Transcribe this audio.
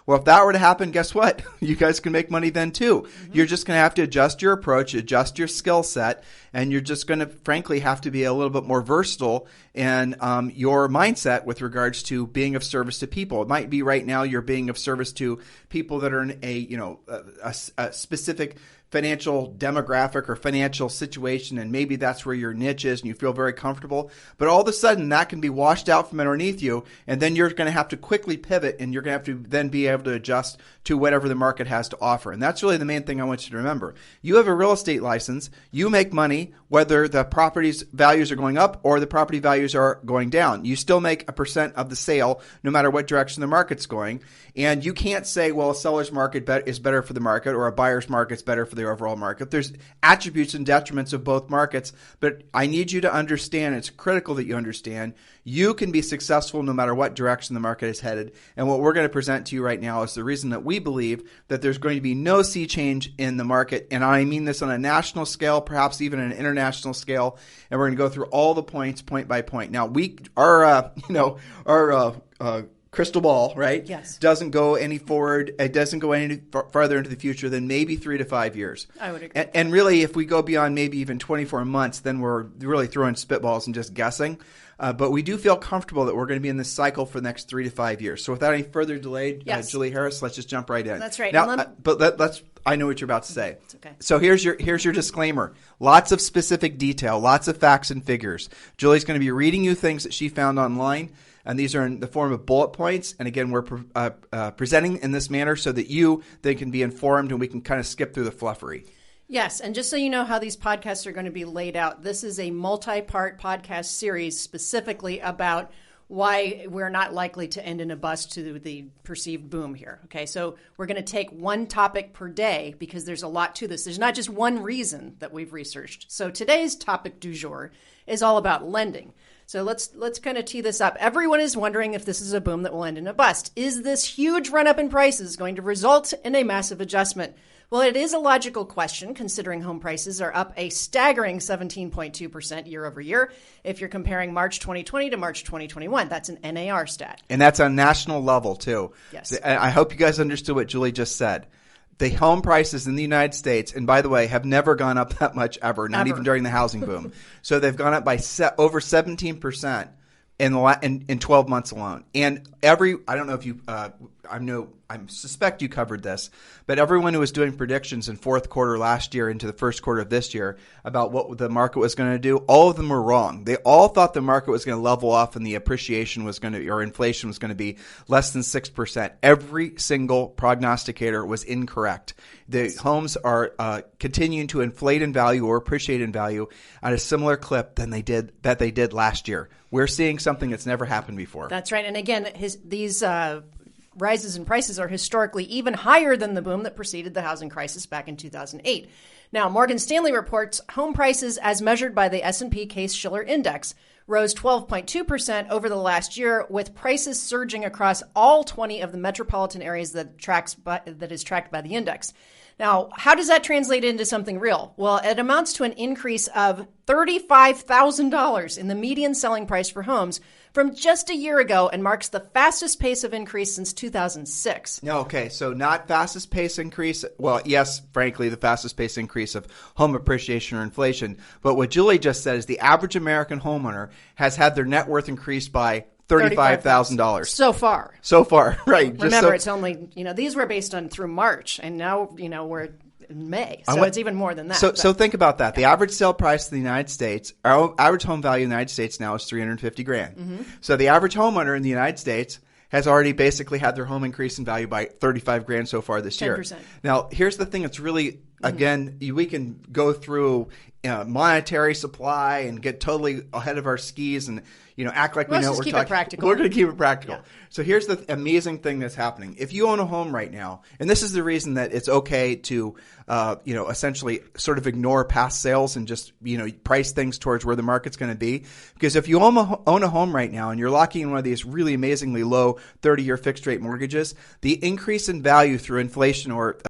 Well, if that were to happen, guess what? You guys can make money then too. You're just going to have to adjust your approach, adjust your skill set, and you're just going to, frankly, have to be a little bit more versatile in your mindset with regards to being of service to people. It might be right now you're being of service to people that are in a specific financial demographic or financial situation, and maybe that's where your niche is and you feel very comfortable. But all of a sudden that can be washed out from underneath you, and then you're going to have to quickly pivot, and you're going to have to then be able to adjust to whatever the market has to offer. And that's really the main thing I want you to remember. You have a real estate license. You make money whether the property's values are going up or the property values are going down. You still make a percent of the sale no matter what direction the market's going. And you can't say, well, a seller's market is better for the market or a buyer's market's better for the overall market. There's attributes and detriments of both markets, but I need you to understand, it's critical that you understand, you can be successful no matter what direction the market is headed. And what we're going to present to you right now is the reason that we believe that there's going to be no sea change in the market. And I mean this on a national scale, perhaps even an international scale. And we're going to go through all the points, point by point. Now, our crystal ball, right? Yes. Doesn't go any forward. It doesn't go any farther into the future than maybe 3 to 5 years. I would agree. And really, if we go beyond maybe even 24 months, then we're really throwing spitballs and just guessing. But we do feel comfortable that we're going to be in this cycle for the next 3 to 5 years. So without any further delay, yes. Julie Harris, let's just jump right in. That's right. Now, let's. I know what you're about to say. It's okay. So here's your disclaimer. Lots of specific detail, lots of facts and figures. Julie's going to be reading you things that she found online, and these are in the form of bullet points. And again, we're presenting in this manner so that you then can be informed, and we can kind of skip through the fluffery. Yes, and just so you know how these podcasts are going to be laid out, this is a multi-part podcast series specifically about why we're not likely to end in a bust to the perceived boom here. Okay, so we're going to take one topic per day because there's a lot to this. There's not just one reason that we've researched. So today's topic du jour is all about lending. So let's kind of tee this up. Everyone is wondering if this is a boom that will end in a bust. Is this huge run-up in prices going to result in a massive adjustment? Well, it is a logical question, considering home prices are up a staggering 17.2% year over year. If you're comparing March 2020 to March 2021, that's an NAR stat. And that's on national level, too. Yes. I hope you guys understood what Julie just said. The home prices in the United States, and by the way, have never gone up that much ever, not even during the housing boom. So they've gone up by over 17% in 12 months alone. And I don't know if you, I suspect you covered this, but everyone who was doing predictions in fourth quarter last year into the first quarter of this year about what the market was going to do, all of them were wrong. They all thought the market was going to level off and the appreciation was going to, or inflation was going to be less than 6%. Every single prognosticator was incorrect. The homes are continuing to inflate in value or appreciate in value at a similar clip than they did last year. We're seeing something that's never happened before. That's right. And again, these rises in prices are historically even higher than the boom that preceded the housing crisis back in 2008. Now, Morgan Stanley reports home prices as measured by the S&P Case-Shiller Index rose 12.2% over the last year, with prices surging across all 20 of the metropolitan areas that is tracked by the index. Now, how does that translate into something real? Well, it amounts to an increase of $35,000 in the median selling price for homes from just a year ago and marks the fastest pace of increase since 2006. Okay, so not fastest pace increase. Well, yes, frankly, the fastest pace increase of home appreciation or inflation. But what Julie just said is the average American homeowner has had their net worth increased by $35,000. So far, right. Remember, it's only, these were based on through March, and now, we're in May. So it's even more than that. So think about that. The average sale price in the United States, our average home value in the United States now is $350,000. Mm-hmm. So the average homeowner in the United States has already basically had their home increase in value by $35,000 so far this year. 10%. Now, here's the thing that's really, again, we can go through monetary supply and get totally ahead of our skis and act like we know what we're talking about. We're going to keep it practical. Yeah. So here's the amazing thing that's happening. If you own a home right now, and this is the reason that it's okay to essentially sort of ignore past sales and just price things towards where the market's going to be. Because if you own a home right now and you're locking in one of these really amazingly low 30-year fixed rate mortgages, the increase in value through inflation or